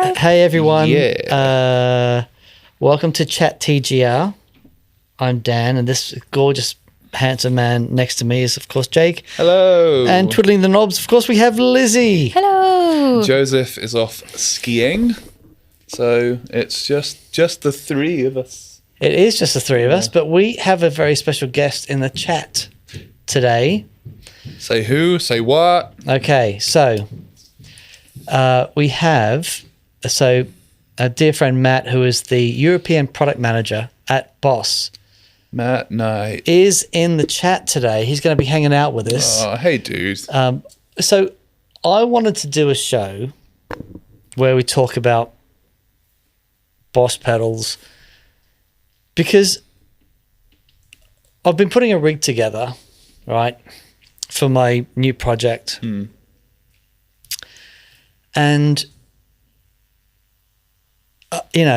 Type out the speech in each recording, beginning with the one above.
Hey everyone. Yeah. Welcome to Chat TGR. I'm Dan, and this gorgeous, handsome man next to me is, of course, Jake. Hello. And twiddling the knobs, of course, we have Lizzie. Hello. Joseph is off skiing, so it's just the three of us. It is just the three of us, but we have a very special guest in the chat today. Say who? Say what? Okay, so we have a dear friend Matt, who is the European product manager at Boss, Matt Knight. is in the chat today. He's going to be hanging out with us. Oh, hey, dude. So I wanted to do a show where we talk about Boss pedals because I've been putting a rig together, right, for my new project. And,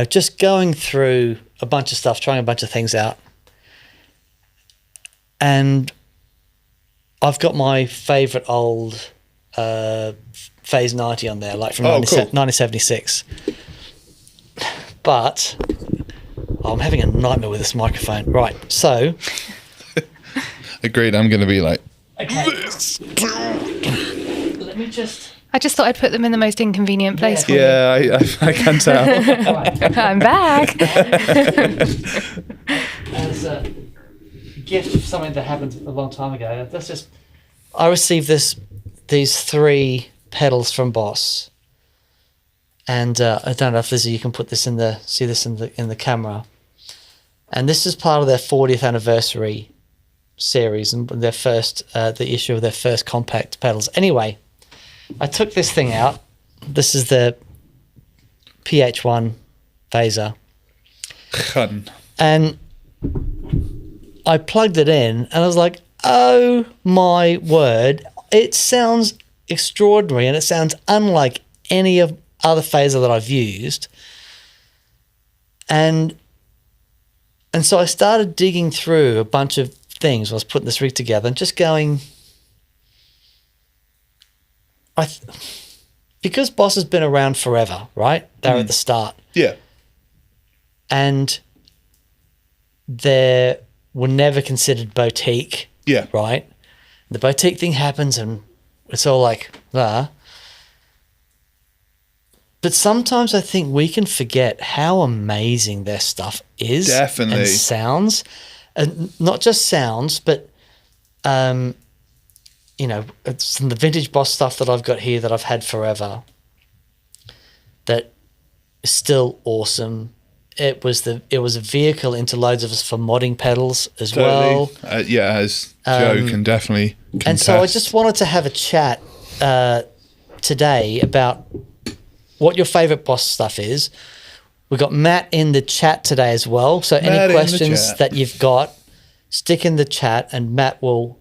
just going through a bunch of stuff, trying a bunch of things out. And I've got my favorite old Phase 90 on there, like from 1976. But I'm having a nightmare with this microphone. Right, so... Agreed, I'm going to be like... Okay. Let me just... I just thought I'd put them in the most inconvenient place for Yeah, I can tell. Right. you. I'm back. As a gift of something that happened a long time ago, I received these three pedals from Boss, and I don't know if Lizzie, you can put this in the camera, and this is part of their 40th anniversary series and their first the issue of their first compact pedals. Anyway, I took this thing out. This is the PH1 phaser. Gun. And I plugged it in and I was like, oh my word, it sounds extraordinary and it sounds unlike any of other phaser that I've used. And so I started digging through a bunch of things. I was putting this rig together and just going, because Boss has been around forever, right? They're at the start. Yeah. And they were never considered boutique. Yeah. Right? The boutique thing happens and it's all like, But sometimes I think we can forget how amazing their stuff is. Definitely. And sounds. And not just sounds, but, it's the vintage Boss stuff that I've got here that I've had forever that is still awesome. It was a vehicle into loads of us for modding pedals as well. As Joe can definitely contest. And so I just wanted to have a chat today about what your favorite Boss stuff is. We've got Matt in the chat today as well. So any questions that you've got, stick in the chat and Matt will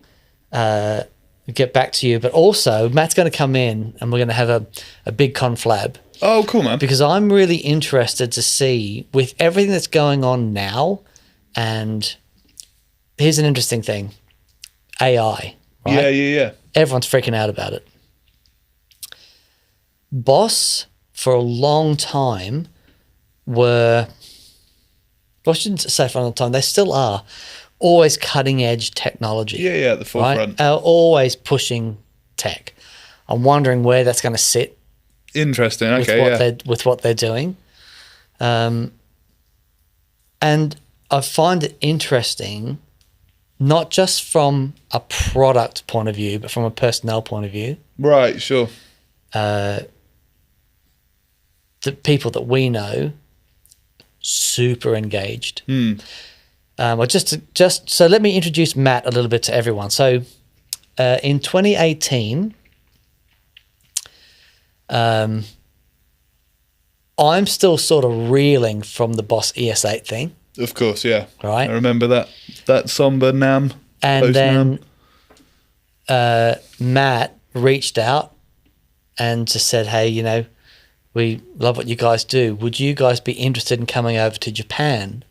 get back to you. But also, Matt's going to come in and we're going to have a big conflab. Oh, cool, man. Because I'm really interested to see, with everything that's going on now, and here's an interesting thing, AI, right? Yeah. Everyone's freaking out about it. Boss, for a long time, I shouldn't say for a long time, they still are, always cutting edge technology. Yeah, at the forefront. Right? Always pushing tech. I'm wondering where that's going to sit. Interesting. Okay, with what they're doing. And I find it interesting, not just from a product point of view, but from a personnel point of view. Right, sure. The people that we know, super engaged. So let me introduce Matt a little bit to everyone. So in 2018, I'm still sort of reeling from the Boss ES8 thing. Of course, yeah. Right. I remember that somber NAM. And then Matt reached out and just said, hey, we love what you guys do. Would you guys be interested in coming over to Japan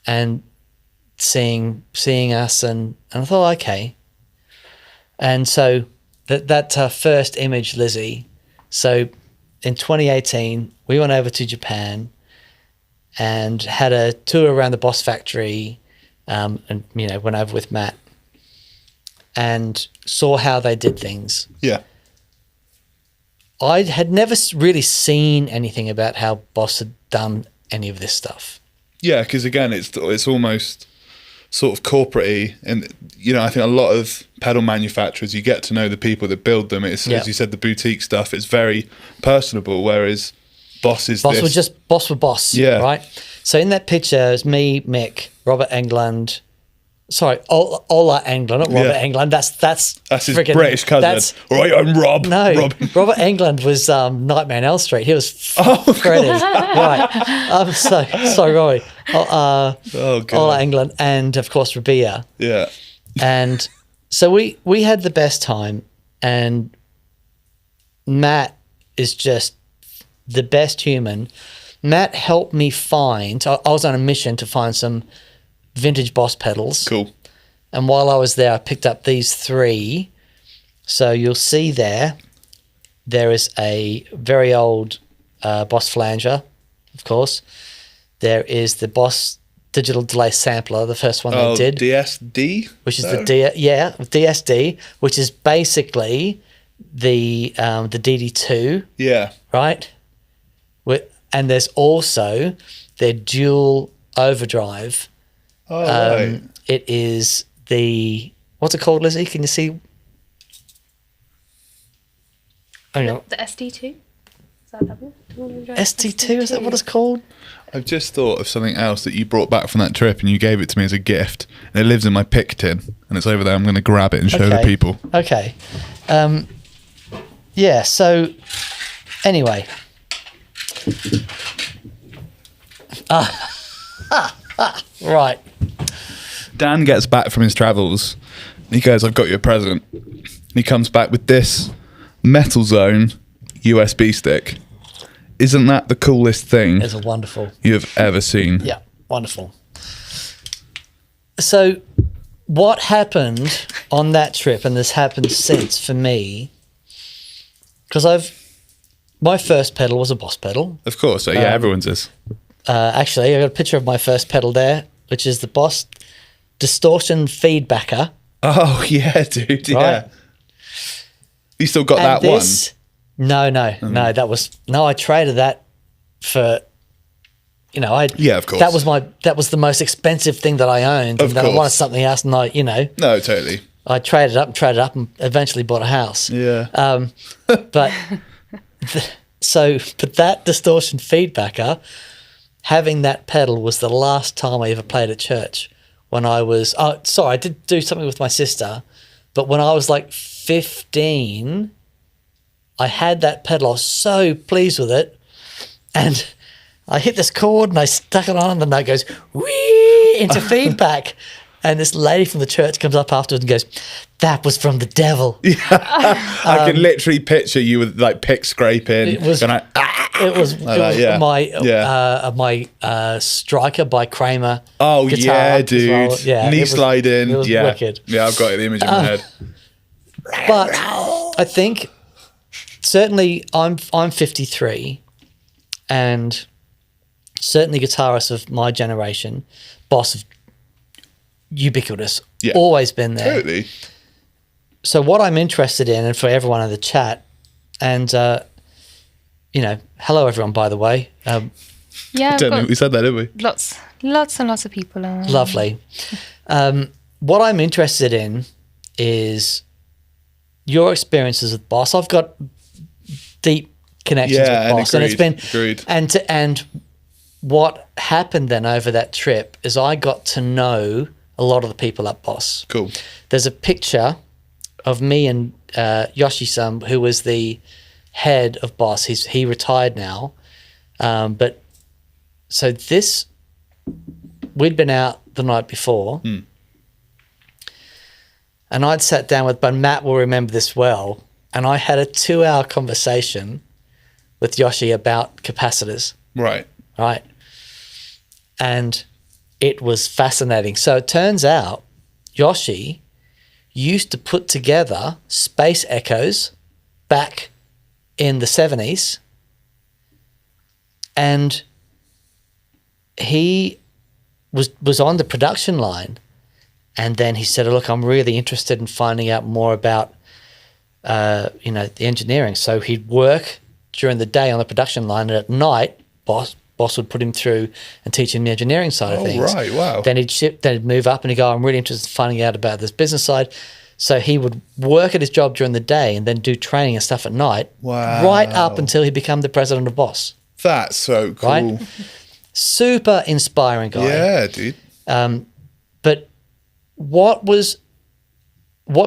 and seeing us? And I thought, okay. And so that first image, Lizzie, so in 2018, we went over to Japan and had a tour around the Boss factory, and went over with Matt and saw how they did things. Yeah. I had never really seen anything about how Boss had done any of this stuff. Yeah, because again, it's almost sort of corporate-y, and I think a lot of pedal manufacturers, you get to know the people that build them. It's as you said, the boutique stuff. It's very personable, whereas Boss were Boss. Yeah. Right. So in that picture, it's me, Mick, Robert Englund. Sorry, Ola Englund, not Robert Englund. That's his freaking British cousin. Right, I'm Rob. No, Robin. Robert Englund was Nightmare on Elm Street. He was Freddy. Right. Sorry, Robbie. God. Ola Englund and, of course, Rabia. Yeah. And so we had the best time, and Matt is just the best human. Matt helped me find, I was on a mission to find some vintage Boss pedals. Cool. And while I was there, I picked up these 3. So you'll see there is a very old Boss flanger, of course. There is the Boss digital delay sampler, the first one they did. DSD? Which is DSD, which is basically the DD2. Yeah. Right? And there's also their dual overdrive. Oh, right. It is what's it called, Lizzie? Can you see? I don't know. The SD2? Is that one? ST2, is that what it's called? I've just thought of something else that you brought back from that trip and you gave it to me as a gift. And it lives in my pick tin and it's over there. I'm going to grab it and show the people. Okay. So anyway. Right. Dan gets back from his travels. He goes, I've got you a present. And he comes back with this Metal Zone USB stick. Isn't that the coolest thing It's wonderful. you've ever seen? Yeah, wonderful. So what happened on that trip, and this happened since for me, because my first pedal was a Boss pedal. Of course. So, everyone's is. Actually, I got a picture of my first pedal there, which is the Boss distortion feedbacker. Oh, yeah, dude. Yeah. Right? You still got that one? No. I traded that for, Yeah, of course. That was the most expensive thing that I owned. Of and then I course. wanted something else, and No, totally. I traded up and eventually bought a house. Yeah. But that distortion feedbacker, having that pedal was the last time I ever played at church. When I was, I did do something with my sister, but when I was like 15, I had that pedal. I was so pleased with it, and I hit this chord and I stuck it on, and that goes whee into feedback. And this lady from the church comes up afterwards and goes, "That was from the devil." I can literally picture you with like pick scraping. It was my Striker by Kramer. Oh guitar yeah, as dude. well. Yeah, knee sliding. It was yeah, wicked. yeah. I've got the image in my head. But I think certainly I'm 53, and certainly guitarists of my generation, Boss, ubiquitous, always been there. Totally. So what I'm interested in, and for everyone in the chat, and hello everyone, by the way. Yeah, I don't think we said that, did we? lots and lots of people. Lovely. What I'm interested in is your experiences with Boss. I've got deep connections with Boss, and it's been agreed. And what happened then over that trip is I got to know a lot of the people at Boss. Cool. There's a picture of me and Yoshi-san, who was the head of Boss. He retired now, but so we'd been out the night before, and I'd sat down with, but Matt will remember this well, and I had a 2-hour conversation with Yoshi about capacitors. Right. Right. And it was fascinating. So it turns out Yoshi used to put together space echoes back in the 70s And he was on the production line, and then he said, look, I'm really interested in finding out more about the engineering. So he'd work during the day on the production line, and at night boss would put him through and teach him the engineering side of things. Right, wow. Then he'd move up and he'd go, I'm really interested in finding out about this business side. So he would work at his job during the day and then do training and stuff at night. Wow. Right up until he became the president of Boss. That's so cool. Right? Super inspiring guy. Yeah, dude. But what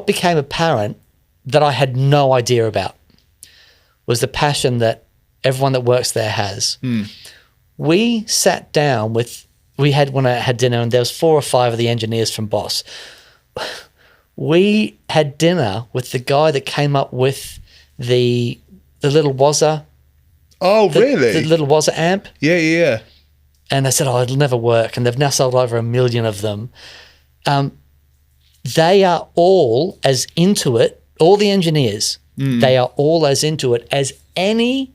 became apparent that I had no idea about was the passion that everyone that works there has. We sat down when I had dinner, and there was 4 or 5 of the engineers from Boss. We had dinner with the guy that came up with the little Wazza. Oh, really? The little Wazza amp. Yeah. And they said, it'll never work. And they've now sold over 1 million of them. They are all as into it, all the engineers, they are all as into it as any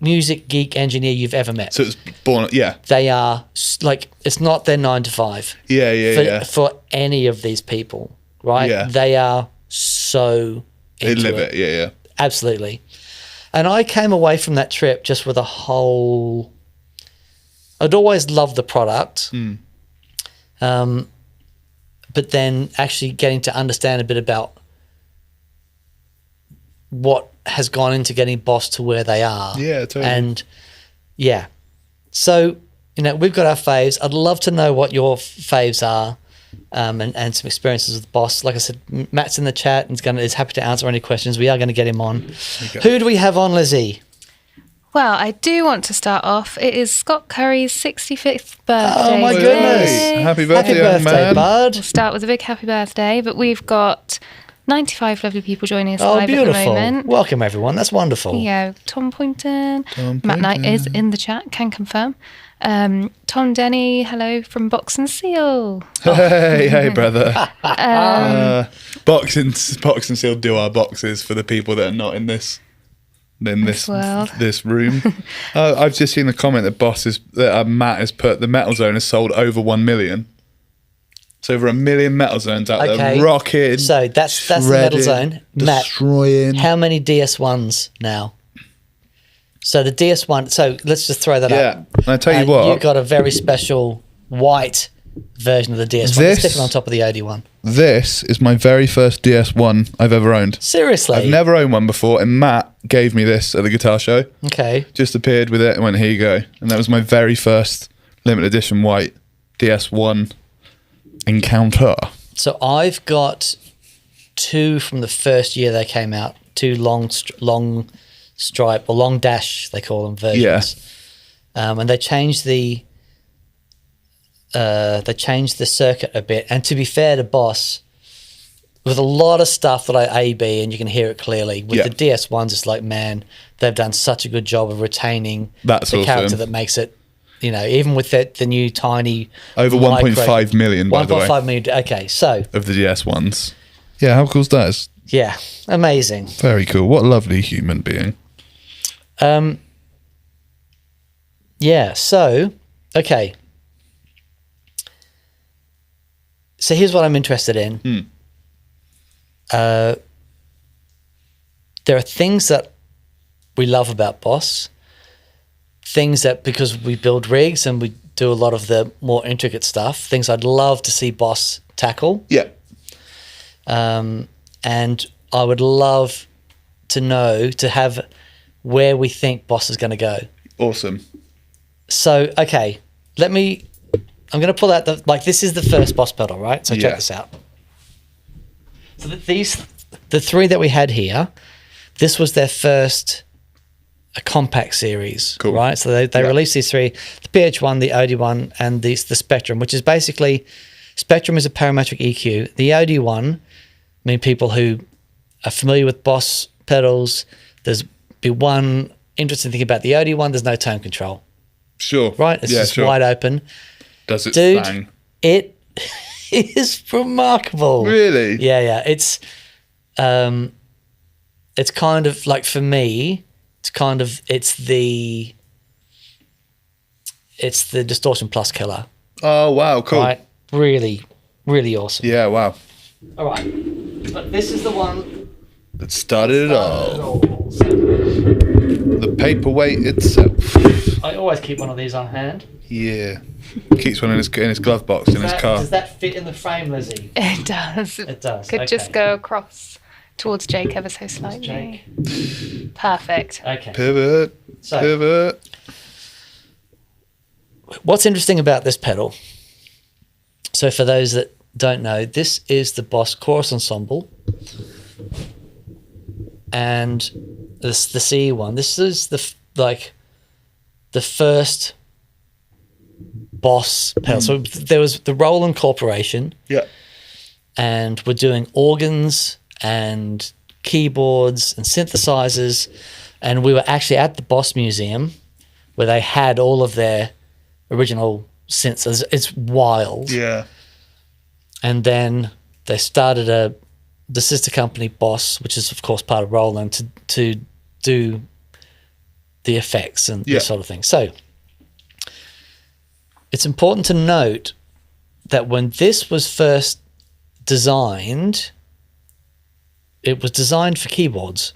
music geek engineer you've ever met. So it's born, yeah. They are like, it's not their 9 to 5. Yeah. For any of these people, right? Yeah. They are so They into live it, yeah. Absolutely. And I came away from that trip just with I'd always loved the product. But then actually getting to understand a bit about what has gone into getting Boss to where they are. Yeah, totally. And yeah. So, we've got our faves. I'd love to know what your faves are, and some experiences with Boss. Like I said, Matt's in the chat and is happy to answer any questions. We are going to get him on. Who do we have on, Lizzie? Well, I do want to start off. It is Scott Curry's 65th birthday. Oh my goodness. Happy birthday, Happy young birthday, man. bud. We'll start with a big happy birthday, but we've got 95 lovely people joining us Oh, live at the beautiful. moment. Welcome, everyone. That's wonderful. Yeah, Tom Poynton. Matt Knight is in the chat, can confirm. Tom Denny, hello from Box and Seal. Hey, brother. Box and Seal do our boxes for the people that are not in this world. This room. I've just seen the comment that Matt has put the Metal Zone has sold over 1 million. It's over 1 million Metal Zones out there, rocking. So that's the Metal Zone. Matt, destroying. how many DS1s now? So the DS1. So let's just throw that up. Yeah, and I tell you what, you've got a very special white version of the DS1. It's sticking on top of the OD one. This is my very first DS1 I've ever owned. Seriously, I've never owned one before, and Matt gave me this at the guitar show. Okay, just appeared with it and went, here you go, and that was my very first limited edition white DS1 encounter. So I've got 2 from the first year they came out. 2 long stripe or long dash, they call them, versions. Yeah. And they changed the circuit a bit. And to be fair to Boss, with a lot of stuff that I A/B, and you can hear it clearly, with the DS1s, it's like, man, they've done such a good job of retaining the character that makes it, even with the new tiny... Over 1.5 million, by the way. 1.5 million, okay, so... Of the DS1s. Yeah, how cool is that? Yeah, amazing. Very cool. What a lovely human being. Yeah, so, okay. So here's what I'm interested in. There are things that we love about Boss, things that, because we build rigs and we do a lot of the more intricate stuff, things I'd love to see Boss tackle. Yeah. And I would love to have where we think Boss is going to go. Awesome. So, okay, I'm going to pull out this is the first Boss pedal, right? So check this out. So the 3 that we had here, this was their first compact series, cool. Right? So they released these 3, the PH1, the OD1, and the Spectrum, which is basically, Spectrum is a parametric EQ. The OD1, people who are familiar with Boss pedals, there's be one interesting thing about the OD1, there's no tone control. Sure. Right? It's just wide open. Does it bang? It is remarkable. Really? Yeah. It's kind of like, for me, it's the it's the Distortion Plus killer. Oh, wow, cool. Right, really, really awesome. Yeah, wow. All right, but this is the one That started it all. So The paperweight itself. I always keep one of these on hand. Yeah. Keeps one in his glove box in his car. Does that fit in the frame, Lizzie? It does. It does. Could okay. just go across towards Jake ever so slightly. Jake. Perfect. Okay. Pivot. So, Pivot. what's interesting about this pedal? So, for those that don't know, this is the Boss Chorus Ensemble, and this the CE one. This is the first Boss pedal. So there was the Roland Corporation, Yeah. and we're doing organs and keyboards and synthesizers, and we were actually at the Boss Museum where they had all of their original synths. It's wild. Yeah. And then they started the sister company Boss, which is of course part of Roland, to do the effects and this sort of thing. So it's important to note that when this was first designed, it was designed for keyboards.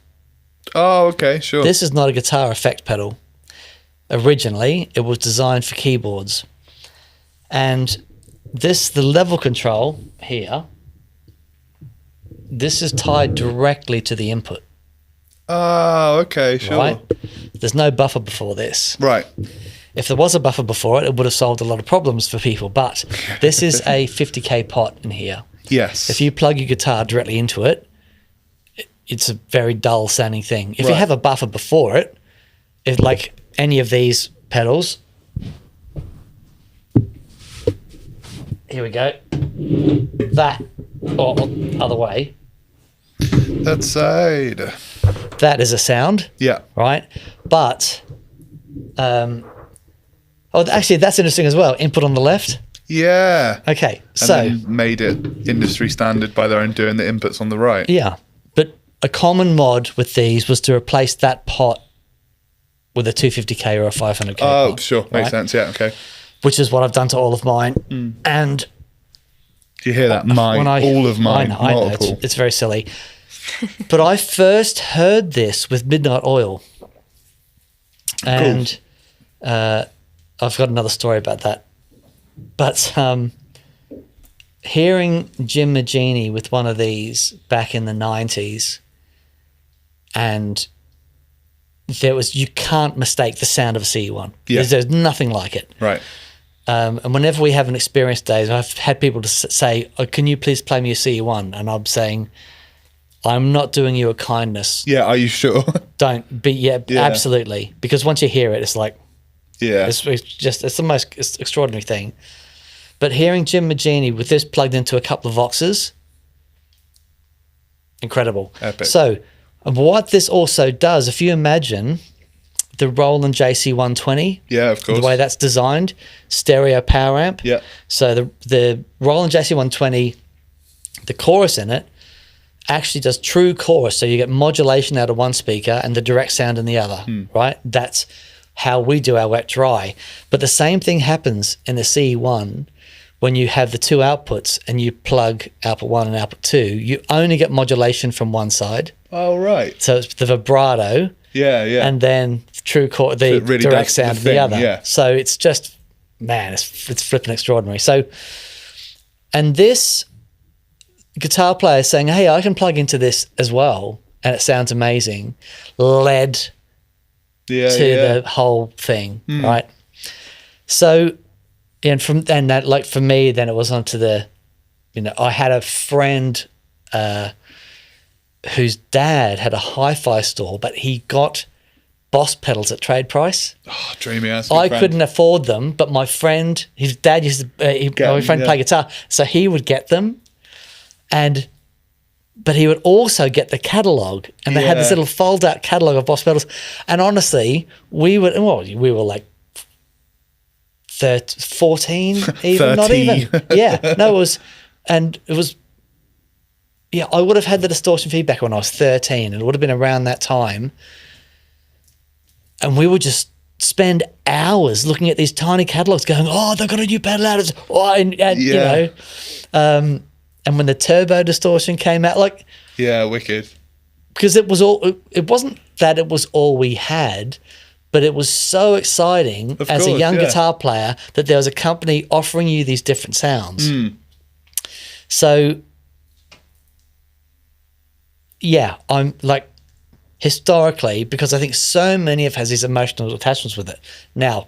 Oh, okay, sure. This is not a guitar effect pedal. Originally, it was designed for keyboards. And the level control here, this is tied directly to the input. Oh, okay, sure. Right? There's no buffer before this. Right. If there was a buffer before it, it would have solved a lot of problems for people. But this is a 50k pot in here. Yes. If you plug your guitar directly into it, it's a very dull sounding thing. If you have a buffer before it, like any of these pedals, here we go, that, or other way, that side. that is a sound. Yeah. Right? But, actually, that's interesting as well. Input on the left. Yeah. Okay, And so then made it industry standard by their own doing the inputs on the right. yeah, but a common mod with these was to replace that pot with a 250k or a 500k. Oh, pot, sure. Makes right? sense. Yeah. Okay. Which is what I've done to all of mine. And Do you hear that? Mine. All of mine. I know, Multiple. it's very silly. But I first heard this with Midnight Oil. And I've got another story about that. But hearing Jim Magini with one of these back in the 90s, and you can't mistake the sound of a CE1. Yeah. There's nothing like it. Right. And whenever we have an experience days, I've had people to say, oh, can you please play me a CE1? And I'm saying, I'm not doing you a kindness. Yeah. Are you sure? Don't be, yeah, absolutely. Because once you hear it, it's like, Yeah. it's the most extraordinary thing. But hearing Jim Magini with this plugged into a couple of Voxes, incredible. Epic. So what this also does, if you imagine the Roland JC120, Yeah, of course. the way that's designed, stereo power amp. Yeah. So the Roland JC120, the chorus in it actually does true chorus. So you get modulation out of one speaker and the direct sound in the other, right? That's how we do our wet dry. But the same thing happens in the CE1 when you have the two outputs and you plug output 1 and output 2. You only get modulation from one side. Oh, right. So it's the vibrato. Yeah, yeah. And then the really direct does the sound of thing, the other. yeah. So it's just, man, it's flipping extraordinary. So, and this guitar player saying, hey, I can plug into this as well, and it sounds amazing, led to the whole thing, right? So, and that, like for me, then it was onto the, I had a friend whose dad had a hi-fi store, but he got Boss pedals at trade price. Oh, dreamy ass. I couldn't afford them, but my friend, his dad used to, play guitar, so he would get them, but he would also get the catalog, and they had this little fold-out catalog of Boss pedals. And honestly, we were like 14, even 30. not even. Yeah, no, it was. Yeah, I would have had the distortion feedback when I was 13, and it would have been around that time. And we would just spend hours looking at these tiny catalogs going, oh, they've got a new pedal out. Oh, and you know, and when the turbo distortion came out, like, yeah, wicked. Because it wasn't that it was all we had, but it was so exciting as a young guitar player that there was a company offering you these different sounds. So, yeah, I'm like, historically, because I think so many of has these emotional attachments with it. Now,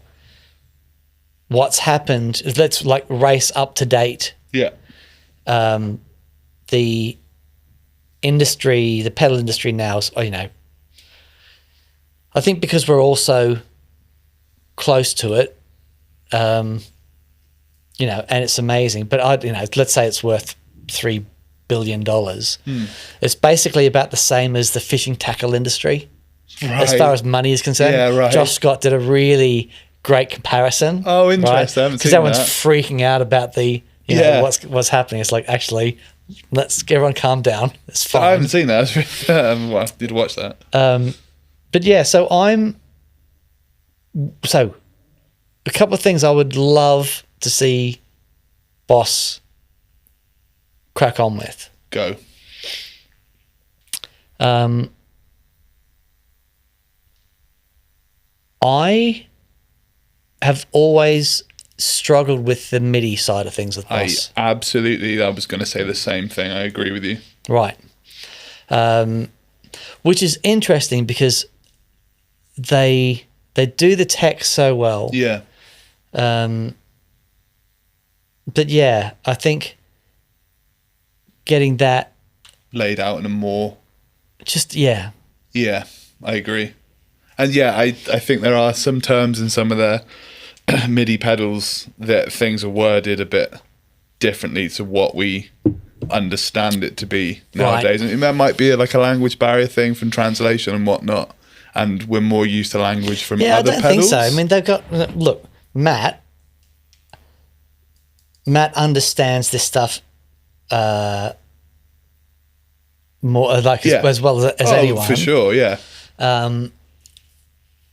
what's happened, let's like race up to date. Yeah. The industry, the pedal industry now is, you know, I think because we're also close to it, you know, and it's amazing. But you know, let's say it's worth $3 billion. It's basically about the same as the fishing tackle industry, as far as money is concerned. Yeah, right. Josh Scott did a really great comparison. Oh, interesting. Right? I haven't Because seen everyone's that. freaking out about the, you know, what's happening. It's like, actually, let's everyone calm down. It's fine. I haven't seen that. I did watch that. But yeah, so a couple of things I would love to see Boss crack on with. Go. I have always struggled with the MIDI side of things with Boss. I was going to say the same thing. I agree with you. Right. Which is interesting because they do the tech so well. Yeah. But yeah, I think getting that laid out in a more... Yeah, I agree. And yeah, I think there are some terms in some of the MIDI pedals that things are worded a bit differently to what we understand it to be nowadays. Right. And that might be like a language barrier thing from translation and whatnot. And we're more used to language from other pedals. I don't think so. I mean, they've got... Look, Matt understands this stuff more, like, as well as anyone. For sure, yeah.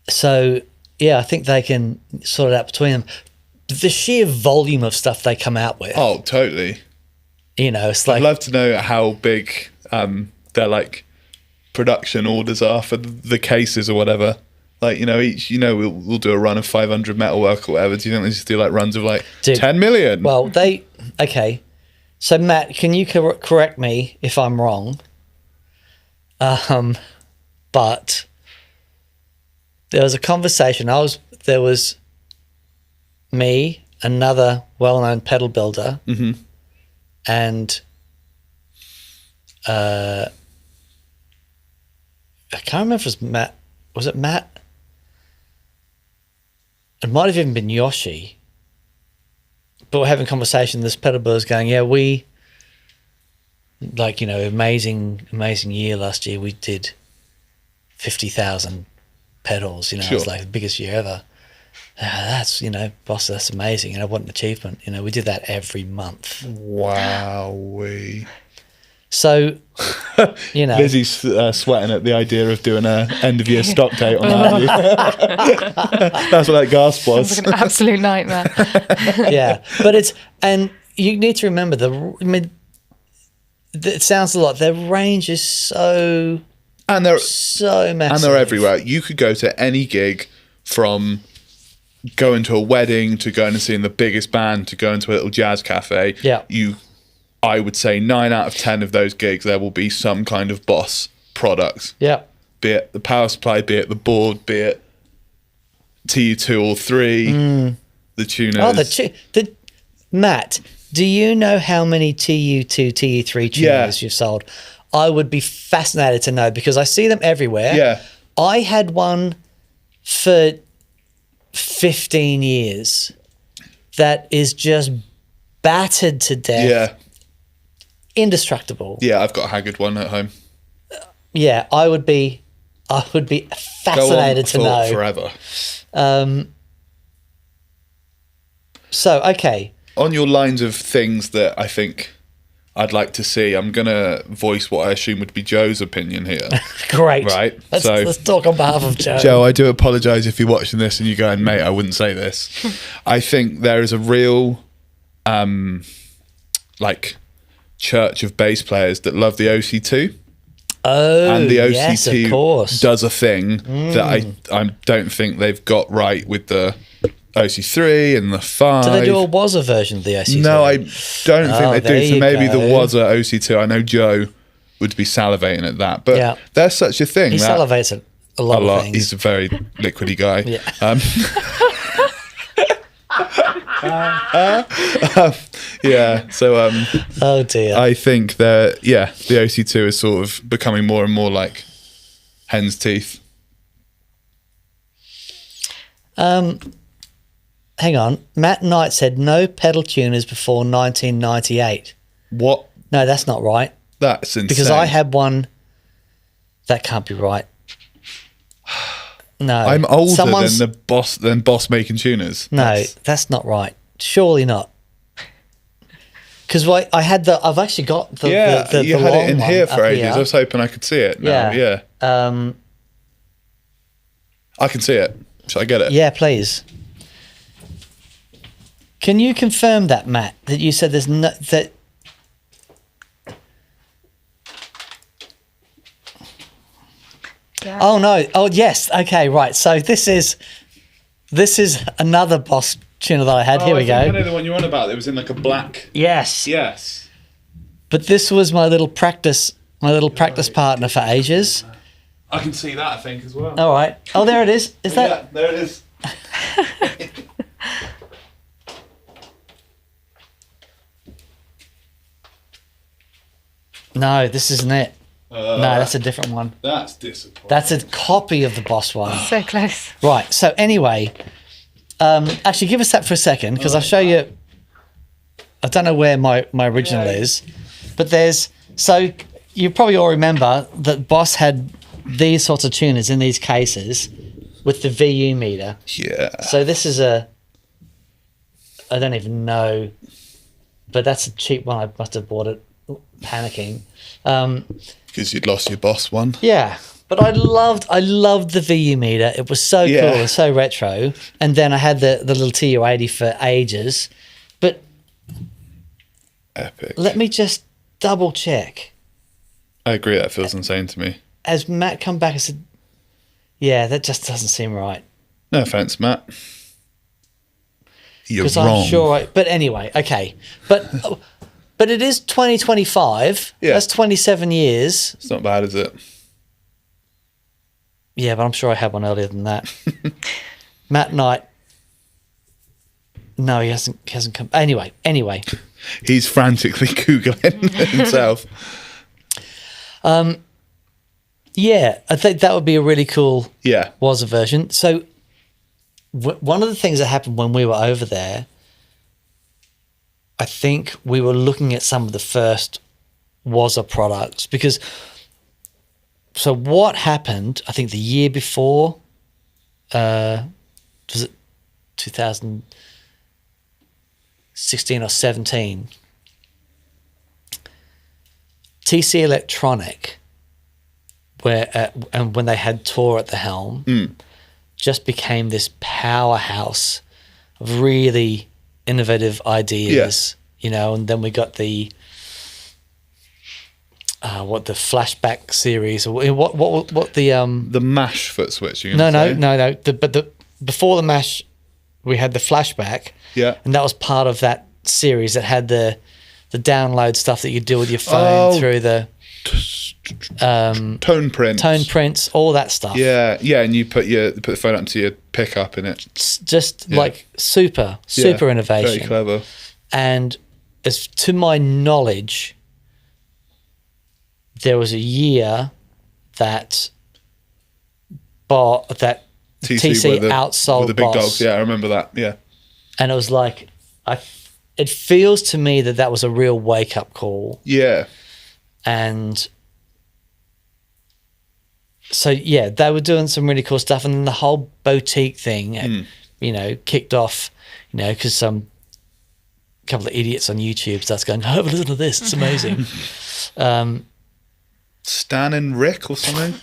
So, yeah, I think they can sort it out between them. The sheer volume of stuff they come out with. Oh, totally. You know, it's like... I'd love to know how big their, like, production orders are for the cases or whatever. Like, you know, each, you know, we'll do a run of 500 Metalwork or whatever. Do you think they just do, like, runs of, like, 10 million? Well, okay. So, Matt, can you correct me if I'm wrong? But there was a conversation. There was me, another well-known pedal builder, and I can't remember if it was Matt. Was it Matt? It might have even been Yoshi. But we're having a conversation. This pedal builder's going, yeah, we, like, you know, amazing year last year. We did 50,000 pedals, you know, It was like the biggest year ever. That's, you know, boss, that's amazing. You know, what an achievement. You know, we did that every month. Wowee. So, you know. Lizzie's sweating at the idea of doing a end of year stock take on that. That's what that gasp was. Sounds like an absolute nightmare. Yeah, but and you need to remember it sounds a lot. Their range is so so massive, and they're everywhere. You could go to any gig, from going to a wedding to going and seeing the biggest band to going to a little jazz cafe. Yeah, I would say 9 out of 10 of those gigs, there will be some kind of Boss product. Yeah. Be it the power supply, be it the board, be it TU2 or 3, the tuners. Oh, Matt, do you know how many TU2, TU3 tuners you've sold? I would be fascinated to know because I see them everywhere. Yeah. I had one for 15 years that is just battered to death. Yeah. Indestructible. Yeah, I've got a Haggard one at home. Yeah, I would be fascinated to know. Forever. So, okay. On your lines of things that I think I'd like to see. I'm gonna voice what I assume would be Joe's opinion here. Great. Right. Let's talk on behalf of Joe. Joe, I do apologise if you're watching this and you're going, mate, I wouldn't say this. I think there is a real, like, church of bass players that love the OC2. Oh, and the OC2 yes, of course. does a thing that I don't think they've got right with the OC3 and the 5. Do they do a Wazza version of the OC2? No, I don't think they do. So maybe the Wazza OC2. I know Joe would be salivating at that, but there's such a thing. He salivates at a lot of things. He's a very liquidy guy. Yeah. Yeah. So oh dear. I think the OC2 is sort of becoming more and more like hen's teeth. Hang on. Matt Knight said no pedal tuners before 1998. What? No, that's not right. That's insane. Because I had one. That can't be right. No. I'm older than Boss making tuners. No, that's not right. Surely not. Because I've actually got the you the had long it in one here for up ages. I was hoping I could see it now. Yeah. I can see it. Shall I get it? Yeah, please. Can you confirm that, Matt? That you said there's no that. Yeah. Oh no! Oh yes. Okay, right. So this is another Boss tuner that I had. Here we go. I know the one you're on about. It was in like a black. Yes. Yes. But this was my little practice partner for ages. I can see that, I think, as well. All right. Oh, there it is. Is that? Yeah, there it is. No, this isn't it. No, that's a different one. That's disappointing. That's a copy of the Boss one. So close. Right. So anyway, actually, give us that for a second because I'll show you. I don't know where my original is, but there's. So you probably all remember that Boss had these sorts of tuners in these cases with the VU meter. Yeah. So this is I don't even know, but that's a cheap one. I must have bought it panicking. Because you'd lost your Boss one. Yeah, but I loved the VU meter. It was so cool and so retro. And then I had the little TU80 for ages. But epic. Let me just double check. I agree. That feels insane to me. As Matt come back and said, yeah, that just doesn't seem right. No offense, Matt. You're Because wrong. I'm sure. But anyway, okay. But it is 2025. Yeah. That's 27 years. It's not bad, is it? Yeah, but I'm sure I had one earlier than that. Matt Knight. No, he hasn't come. Anyway. He's frantically Googling himself. Yeah, I think that would be a really cool Wazza version. So one of the things that happened when we were over there, I think we were looking at some of the first Wazza products because so what happened, I think the year before, was it 2016 or 17, TC Electronic, and when they had Tor at the helm, just became this powerhouse of really innovative ideas, and then we got the the flashback series or what the mash foot switch. No. Before the mash, we had the flashback. Yeah, and that was part of that series that had the download stuff that you do with your phone through the tone prints, all that stuff. Yeah, and you put the phone up to your pickup in it. It's just like super innovation. Very clever. And as to my knowledge, there was a year that TC outsold the big Boss. dogs. Yeah, I remember that. Yeah, and it was like it feels to me that was a real wake up call. Yeah, and so they were doing some really cool stuff, and then the whole boutique thing, kicked off. Because couple of idiots on YouTube starts going, "Have a listen to this. It's amazing." Stan and Rick or something.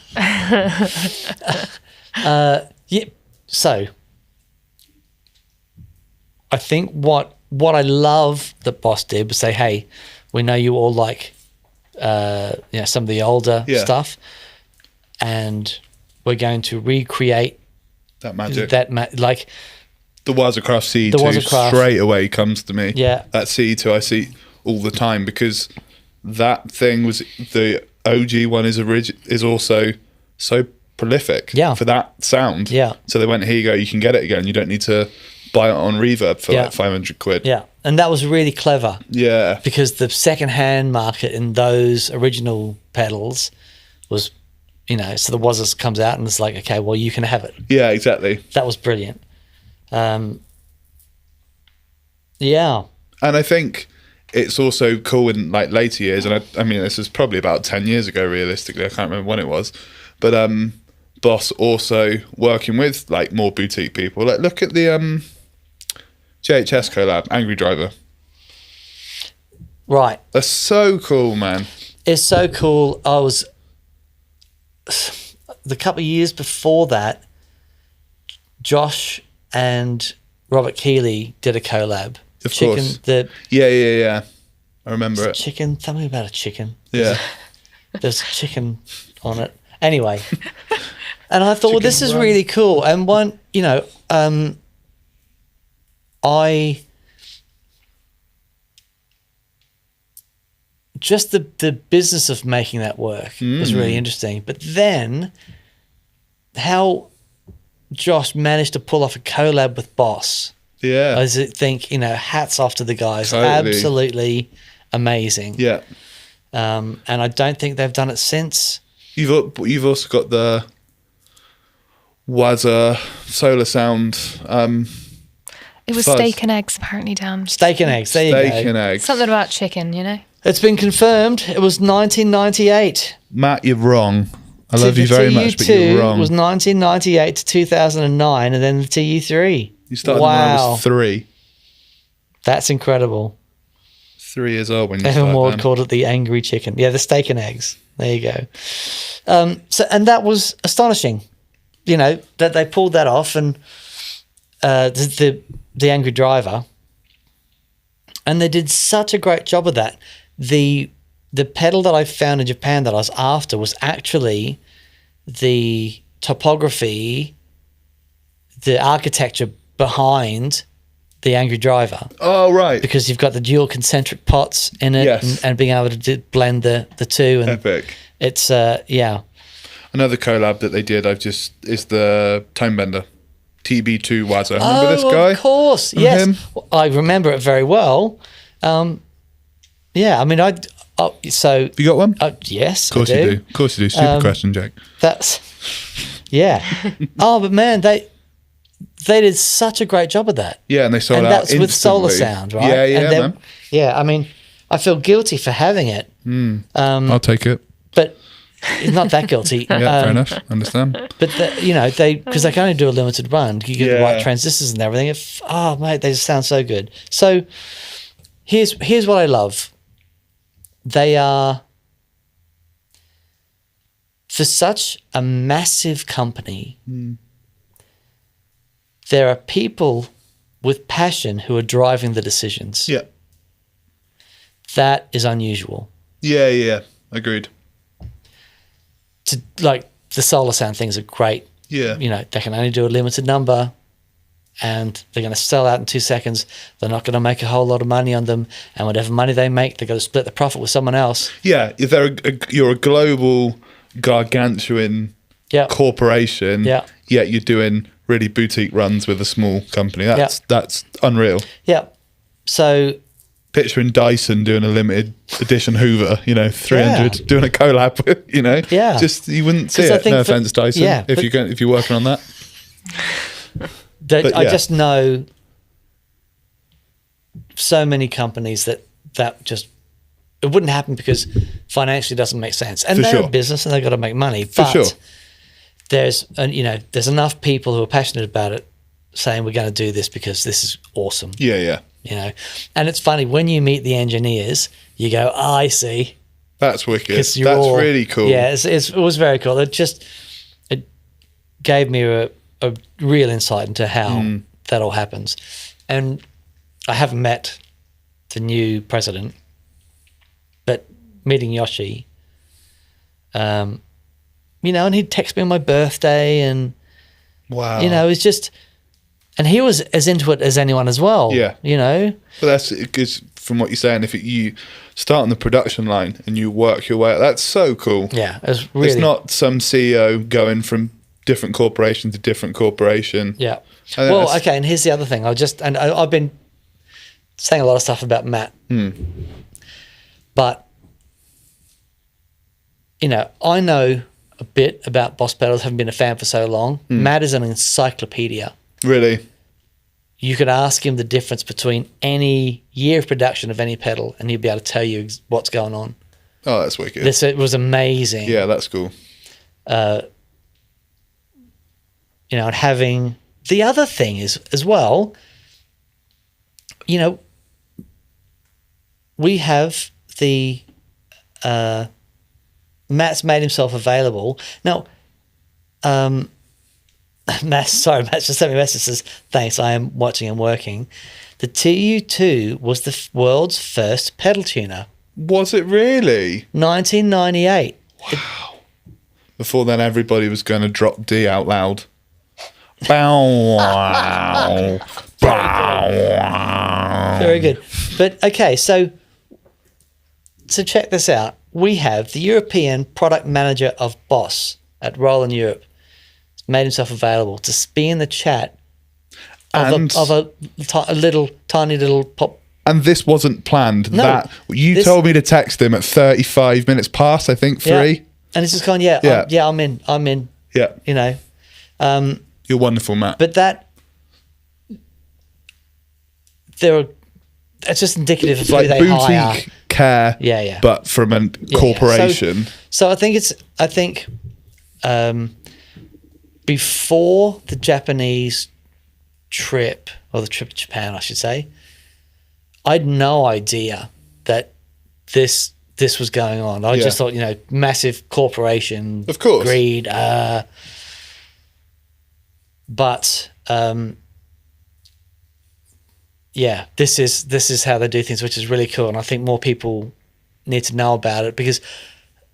Yeah. So I think what I love that Boss did was say, "Hey, we know you all like some of the older stuff, and we're going to recreate that magic. Like the Wazacraft CE2 straight away comes to me. Yeah, that CE2 I see all the time because that thing was the OG one is also so prolific for that sound. Yeah. So they went, here you go, you can get it again. You don't need to buy it on Reverb for like 500 quid. Yeah. And that was really clever. Yeah. Because the second-hand market in those original pedals was, so the Wazas comes out and it's like, okay, well, you can have it. Yeah, exactly. That was brilliant. Yeah. And I think it's also cool in like later years, and I mean, this is probably about 10 years ago, realistically. I can't remember when it was. But Boss also working with like more boutique people. Like look at the JHS collab, Angry Driver. Right. That's so cool, man. It's so cool. I was the couple of years before that, Josh and Robert Keeley did a collab. Of course. Yeah. I remember it. Chicken. Tell me about a chicken. Yeah. There's a chicken on it. Anyway. And I thought, well, this is really cool. And one, just the business of making that work was really interesting. But then how Josh managed to pull off a collab with Boss. Yeah. I think, hats off to the guys. Totally. Absolutely amazing. Yeah. And I don't think they've done it since. You've also got the Waza Solar Sound. It was fuzz. steak and eggs, apparently, Dan. Steak and eggs. There you go. Steak and eggs. Something about chicken, It's been confirmed. It was 1998. Matt, you're wrong. I love you very much, but you're wrong. It was 1998 to 2009, and then the TU3. You started when I was 3. That's incredible. 3 years old when you started. Evan Ward called it the angry chicken. Yeah, the steak and eggs. There you go. And that was astonishing, that they pulled that off, and the Angry Driver, and they did such a great job of that. The pedal that I found in Japan that I was after was actually the topography, the architecture behind the Angry Driver. Oh, right. Because you've got the dual concentric pots in it, yes. and being able to blend the two. And epic. It's, Another collab that they did, is the Tone Bender. TB2 Waza. Remember this guy? Of course, yes. Him? I remember it very well. Yeah, I mean, so... You got one? Yes, Of course you do. Of course you do. Stupid question, Jack. That's... Yeah. But man, they did such a great job of that. Yeah, and they sold out that's instantly. with Solar Sound, right? Yeah, man. Yeah, I mean, I feel guilty for having it. I'll take it. But not that guilty. Yeah, fair enough. Understand. But, because they can only do a limited run. You get the right transistors and everything. Mate, they just sound so good. So here's what I love. They are, for such a massive company, there are people with passion who are driving the decisions. Yeah. That is unusual. Yeah. Agreed. The Solar Sound things are great. Yeah. They can only do a limited number, and they're going to sell out in 2 seconds. They're not going to make a whole lot of money on them, and whatever money they make, they're going to split the profit with someone else. Yeah, if you're a global, gargantuan corporation, yet you're doing really boutique runs with a small company. That's unreal. Yeah. So picturing Dyson doing a limited edition Hoover, 300, doing a collab with, just you wouldn't see it. No offense, Dyson, if you're working on that. I just know so many companies that just it wouldn't happen because financially it doesn't make sense, and they're a business and they've got to make money. But there's enough people who are passionate about it saying we're going to do this because this is awesome. Yeah. You know, and it's funny when you meet the engineers, you go, oh, I see. That's wicked. 'Cause That's really cool. Yeah, it was very cool. It gave me a real insight into how that all happens. And I haven't met the new president, but meeting Yoshi, you know, and he'd text me on my birthday, and Wow. you know, it's just, and he was as into it as anyone as well. Yeah. You know. But that's because from what you're saying, if you start on the production line and you work your way up, that's so cool. Yeah, it's really. It's not some CEO going from different corporation to different corporation. Yeah. I think Well, that's- okay, and here's the other thing. I've been saying a lot of stuff about Matt, but you know, I know a bit about Boss Pedals. Haven't been a fan for so long. Matt is an encyclopedia. Really? You could ask him the difference between any year of production of any pedal, and he'd be able to tell you what's going on. Oh, that's wicked. It was amazing. Yeah, that's cool. You know, and having the other thing is as well, you know, we have the Matt's made himself available. Now, Matt just sent me a message, says, thanks, I am watching and working. The TU2 was the world's first pedal tuner. Was it really? 1998. Before then, everybody was going to drop D out loud. Bow, wow, bow, wow. Very good. But okay, so check this out. We have the European product manager of Boss at Roland Europe. He's made himself available to be in the chat of a tiny little pop. And this wasn't planned. No, You told me to text him at 35 minutes past, I think, 3. Yeah. And he's just gone, I'm in. Yeah. You know. You're wonderful, Matt. But it's just indicative of who they hire. Boutique care, Yeah. but from a corporation. So I think before the Japanese trip, or the trip to Japan, I should say, I had no idea that this was going on. I just thought, you know, massive corporation, Of course, greed. But yeah, this is how they do things, which is really cool, and I think more people need to know about it, because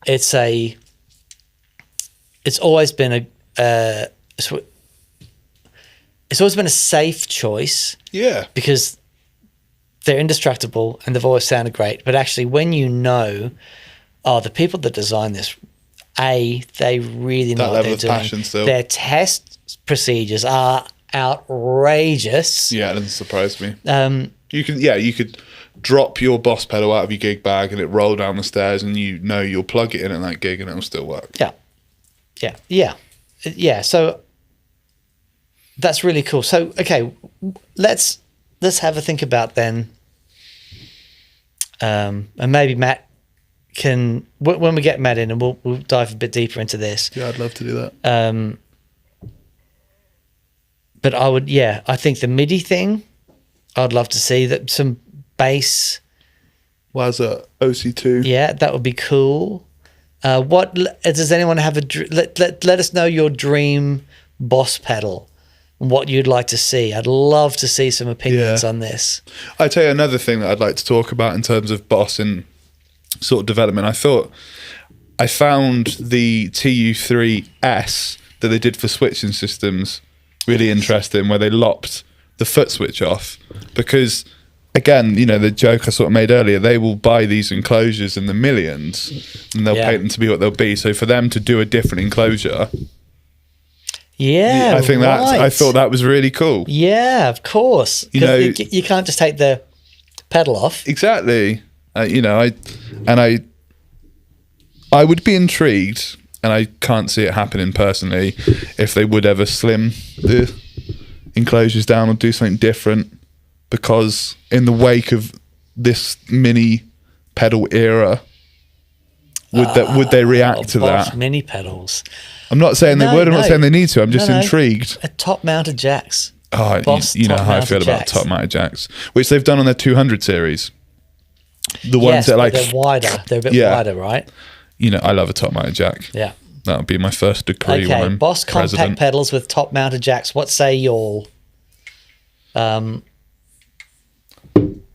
it's always been a safe choice. Yeah, because they're indestructible and they've always sounded great. But actually, when you know, the people that design this, they really know what they're doing. Passion still. Their test procedures are outrageous. Yeah, it doesn't surprise me. You could drop your Boss pedal out of your gig bag and it roll down the stairs, and you know you'll plug it in at that gig and it'll still work. Yeah. So that's really cool. So okay, let's have a think about then, and maybe Matt can, when we get Matt in, and we'll dive a bit deeper into this. Yeah, I'd love to do that. But I think the MIDI thing, I'd love to see that, some bass. Wazza OC2. Yeah, that would be cool. Does anyone have let us know your dream Boss pedal and what you'd like to see. I'd love to see some opinions on this. I tell you another thing that I'd like to talk about in terms of Boss and sort of development. I found the TU3S that they did for switching systems really interesting, where they lopped the foot switch off, because again, you know, the joke I sort of made earlier, they will buy these enclosures in the millions and they'll paint them to be what they'll be. So for them to do a different enclosure, I think I thought that was really cool. Yeah, of course. You know, you can't just take the pedal off. Exactly. You know, I would be intrigued, and I can't see it happening personally, if they would ever slim the enclosures down or do something different, because in the wake of this mini pedal era, would they react to that? Mini pedals. I'm not saying they would. I'm not saying they need to. I'm just intrigued. Top mounted jacks. Oh, Boss you know how I top-mounted feel about jacks. top-mounted jacks, which they've done on their 200 series. The ones Yes, that but like they're wider. They're a bit Yeah. wider, right? you know, I love a top-mounted jack. Yeah. That'll be my first degree when Okay, I'm Boss compact president. pedals with top-mounted jacks. What say y'all?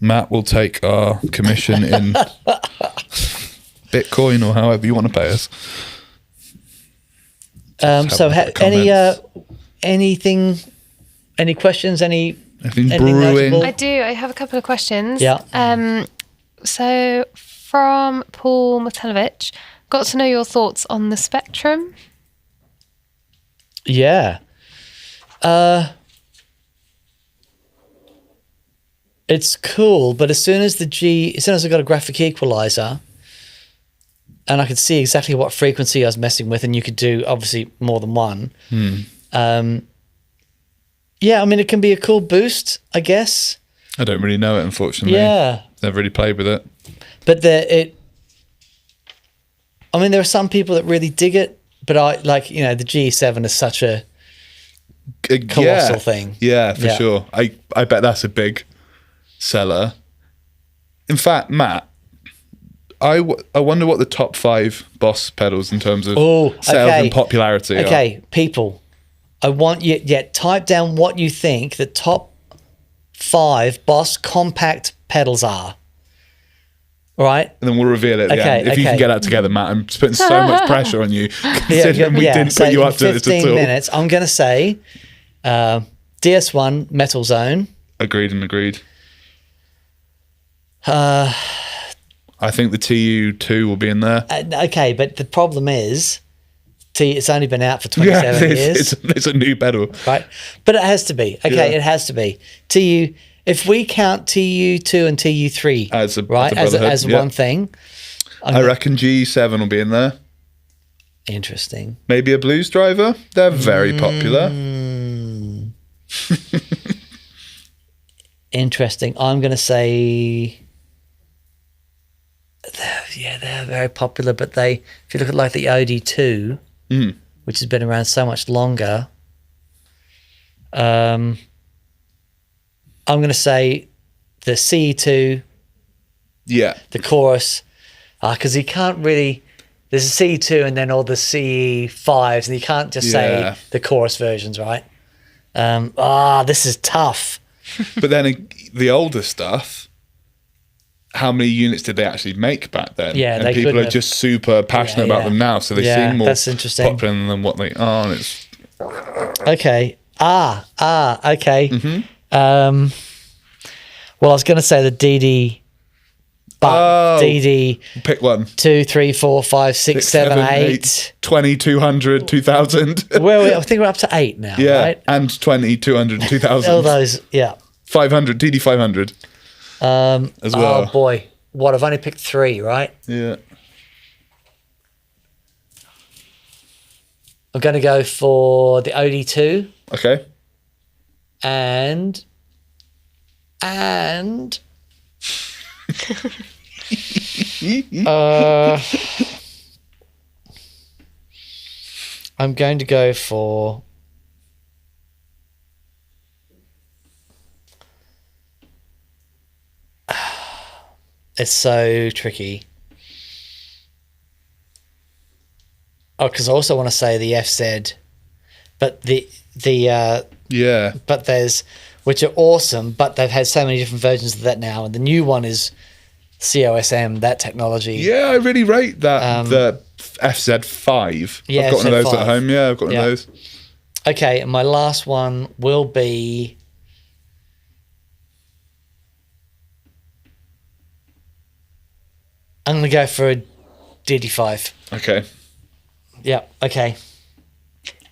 Matt will take our commission in Bitcoin or however you want to pay us. So, have a bit of anything, any questions? Anything anything brewing? notable? I do. I have a couple of questions. Yeah. So from Paul Matelovich, got to know your thoughts on the Spectrum. Yeah. It's cool, but as soon as I got a graphic equalizer and I could see exactly what frequency I was messing with, and you could do obviously more than one. Yeah, I mean, it can be a cool boost, I guess. I don't really know it, unfortunately. Yeah. Never really played with it. But there are some people that really dig it, but the G7 is such a colossal thing. Yeah, for Yeah. sure. I bet that's a big seller. In fact, Matt, I wonder what the top 5 Boss pedals in terms of sales and popularity are. Okay, people, I want you type down what you think the top 5 Boss compact pedals are. All right? And then we'll reveal it at the Okay, end. If you okay. can get that together, Matt, I'm putting so much pressure on you considering we didn't so put you in up to this 15 at all. minutes, I'm going to say DS1 Metal Zone. Agreed and agreed. I think the TU2 will be in there. Okay, but the problem is, it's only been out for 27 years. It's a new pedal. Right? But it has to be. Okay, Yeah. it has to be. TU, if we count TU2 and TU3 As a as brotherhood, yeah. one thing, I reckon G7 will be in there. interesting. Maybe a Blues Driver. They're very popular. Interesting. I'm going to say, they're very popular, but if you look at like the OD2, which has been around so much longer, I'm going to say the CE2, Yeah. the chorus, because you can't really, there's a CE2 and then all the CE5s, and you can't just Yeah. say the chorus versions, right? This is tough. But then the older stuff, how many units did they actually make back then? Yeah, and they people couldn't are have- just super passionate Yeah, about yeah. them now, so they Yeah, seem more that's interesting. popular than what they are. And it's Okay. Okay. Mm-hmm. Well, I was going to say the DD, but DD pick one. 2, 3, 4, 5, 6, 7, 8. 20, 200, 2000. Well, I think we're up to 8 now, Yeah, right? and 20, 200, 2000. All those, yeah. 500, DD 500 as well. Oh boy, what? I've only picked 3, right? Yeah. I'm going to go for the OD2 Okay. and I'm going to go for it's so tricky. Oh, because I also want to say the FZ, but Yeah. but there's, which are awesome, but they've had so many different versions of that now, and the new one is COSM, that technology. Yeah, I really rate that. The FZ5. Yeah, I've got one of those FZ5. at home. Yeah, I've got one Yeah. of those. Okay, and my last one will be I'm going to go for a DD5. Okay. Yeah, okay.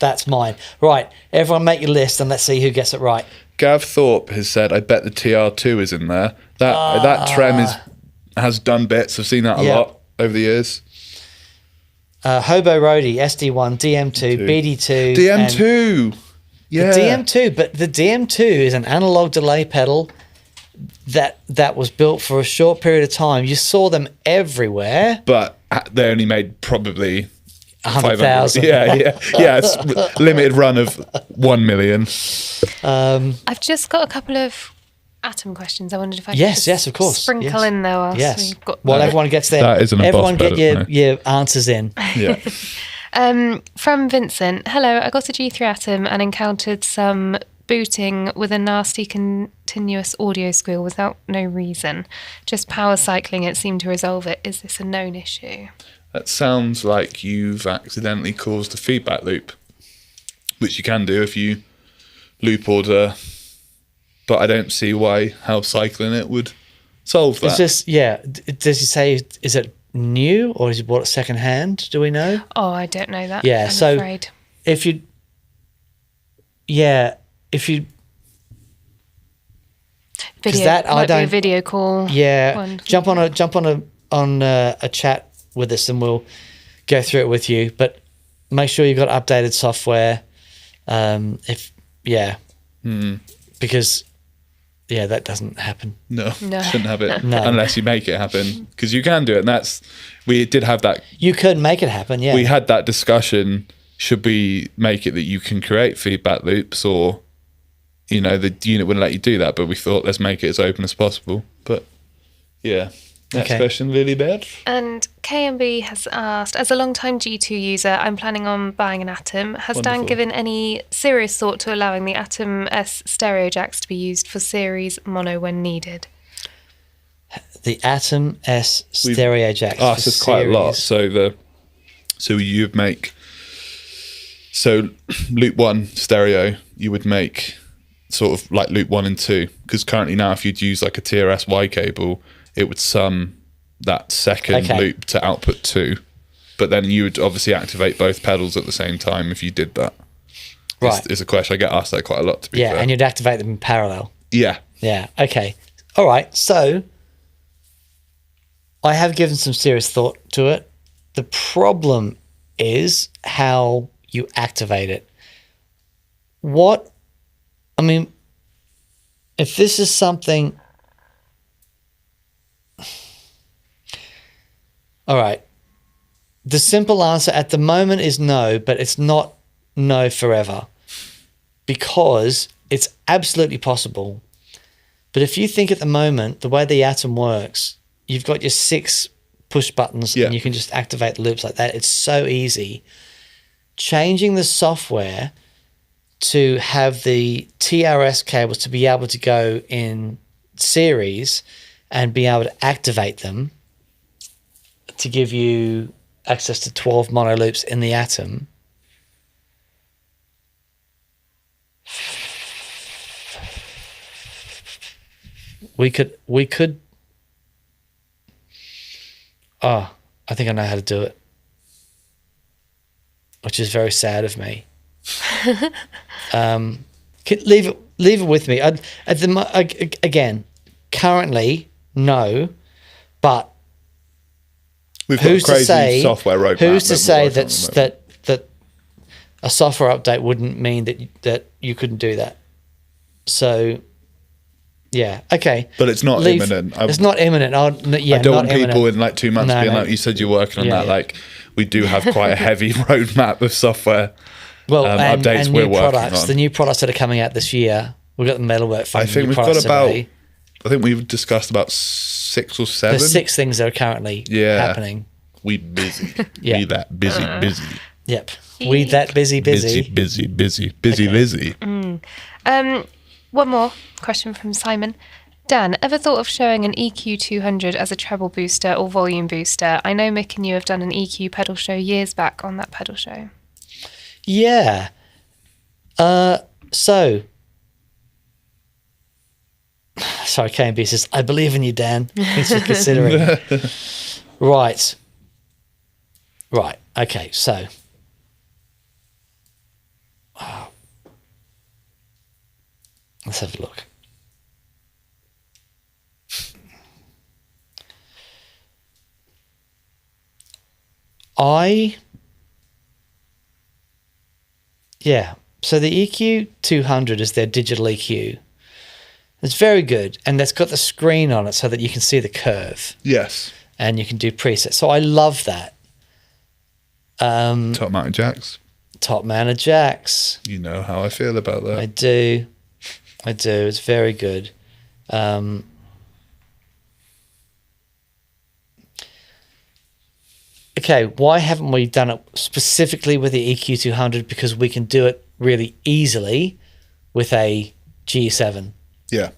That's mine. Right, everyone make your list and let's see who gets it right. Gav Thorpe has said, I bet the TR2 is in there. That trem has done bits. I've seen that a Yeah. lot over the years. Hobo Roadie, SD1, DM2, BD2. DM2. Yeah. DM2, but the DM2 is an analog delay pedal that was built for a short period of time. You saw them everywhere. But they only made probably 100,000. Yeah. It's limited run of 1 million. I've just got a couple of atom questions. I wondered if I could Yes, of course. sprinkle in there whilst we've got Well, everyone gets their. That isn't a everyone boss get pedal, your answers in. Yeah. From Vincent. Hello, I got a G3 Atom and encountered some booting with a nasty continuous audio squeal without no reason. Just power cycling it seemed to resolve it. Is this a known issue? That sounds like you've accidentally caused a feedback loop, which you can do if you loop order, but I don't see how cycling it would solve that. It's just, does he say, is it new or is it bought it second hand? Do we know? Oh, I don't know that. Yeah, I'm so afraid. if you Video, that I might be a don't- video call. one. jump on a chat with us and we'll go through it with you. But make sure you've got updated software. Because that doesn't happen. No, No. shouldn't have it No. unless you make it happen, because you can do it. And we did have that. You could make it happen. Yeah, We had that discussion. Should we make it that you can create feedback loops, or the unit wouldn't let you do that? But we thought, let's make it as open as possible. But yeah. Next Okay. question, Lily Bed. And KMB has asked, as a long-time G2 user, I'm planning on buying an Atom. Has Dan Wonderful. given any serious thought to allowing the Atom S stereo jacks to be used for series mono when needed? the Atom S stereo jacks. Asked us quite a lot. So you'd make loop 1 stereo. You would make sort of like loop 1 and 2, because currently now if you'd use like a TRS Y cable, it would sum that second loop to output 2. But then you would obviously activate both pedals at the same time if you did that. Right. It's a question. I get asked that quite a lot, to be fair. and you'd activate them in parallel. Yeah. Yeah. Okay. All right. So I have given some serious thought to it. The problem is how you activate it. If this is something. All right. The simple answer at the moment is no, but it's not no forever, because it's absolutely possible. But if you think at the moment, the way the Atom works, you've got your 6 push buttons and you can just activate the loops like that. It's so easy. Changing the software to have the TRS cables to be able to go in series and be able to activate them to give you access to 12 mono loops in the Atom. We could. Oh, I think I know how to do it, which is very sad of me. Leave it with me. Again, currently no, but We've got a crazy software roadmap. Who's to say that that a software update wouldn't mean that you couldn't do that? So, yeah, okay. But it's not imminent. It's not imminent. I don't want people in like 2 months being like, you said you're working on that. Yeah. Like, we do have quite a heavy roadmap of software updates and we're new working products. on. The new products that are coming out this year. We've got the metalwork. I think we've got I think we've discussed about 6 or 7. There's 6 things that are currently happening. We busy. Yeah. We that busy. Yep. We that busy. Busy. One more question from Simon. Dan, ever thought of showing an EQ 200 as a treble booster or volume booster? I know Mick and you have done an EQ pedal show years back on that pedal show. Yeah. Sorry, KMB says, I believe in you, Dan. Thanks for considering. Right. Okay, so. Let's have a look. So the EQ 200 is their digital EQ. It's very good, and that's got the screen on it so that you can see the curve. Yes. And you can do presets. So I love that. Top mounted jacks. Top mounted jacks. You know how I feel about that. I do. It's very good. Okay, why haven't we done it specifically with the EQ200? Because we can do it really easily with a G7. Yeah.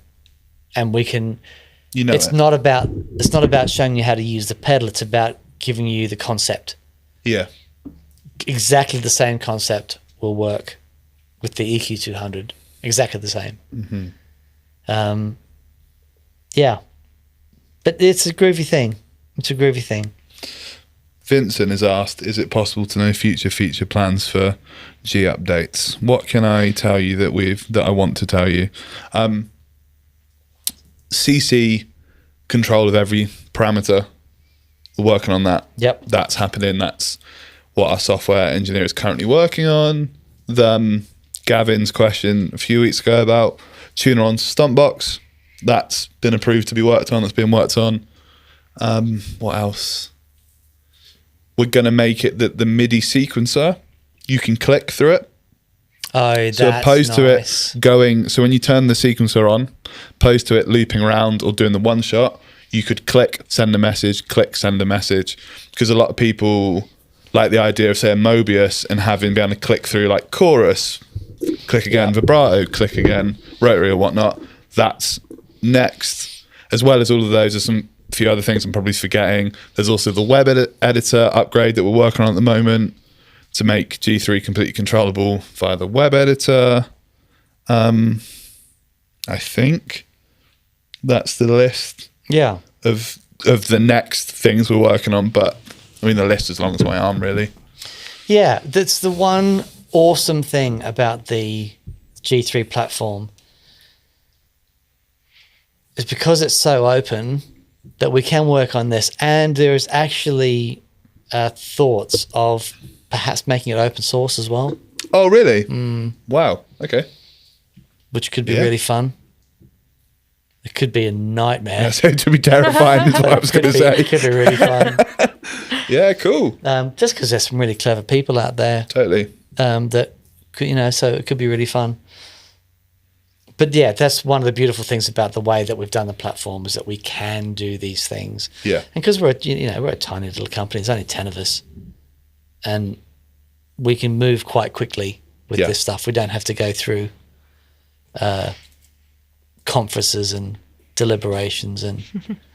And we can. It's not about showing you how to use the pedal. It's about giving you the concept. Yeah. Exactly the same concept will work with the EQ200. Exactly the same. Mm-hmm. Yeah. But it's a groovy thing. Vincent has asked, is it possible to know future feature plans for G updates? What can I tell you that I want to tell you? CC control of every parameter. We're working on that. Yep. That's happening. That's what our software engineer is currently working on. Gavin's question a few weeks ago about tuner on Stuntbox. That's been approved to be worked on. That's been worked on. What else? We're going to make it that the MIDI sequencer, you can click through it. Oh, that's So opposed to nice. it going, so when you turn the sequencer on, opposed to it looping around or doing the one shot, you could click, send a message, click, send a message. Because a lot of people like the idea of, say, a Mobius and being able to click through like chorus, click again, vibrato, click again, rotary or whatnot. That's next. As well as all of those, there's a few other things I'm probably forgetting. There's also the web editor upgrade that we're working on at the moment to make G3 completely controllable via the web editor. I think that's the list of the next things we're working on. But I mean, the list is as long as my arm, really. Yeah, that's the one awesome thing about the G3 platform is because it's so open that we can work on this, and there is actually thoughts of perhaps making it open source as well. Oh, really? Wow. Okay. Which could be really fun. It could be a nightmare. Yeah, so it would be terrifying is what I was going to say. It could be really fun. Yeah, cool. Just because there's some really clever people out there. Totally. That could, so it could be really fun. But yeah, that's one of the beautiful things about the way that we've done the platform is that we can do these things. Yeah. And because we're a tiny little company, there's only 10 of us, and we can move quite quickly with this stuff. We don't have to go through conferences and deliberations, and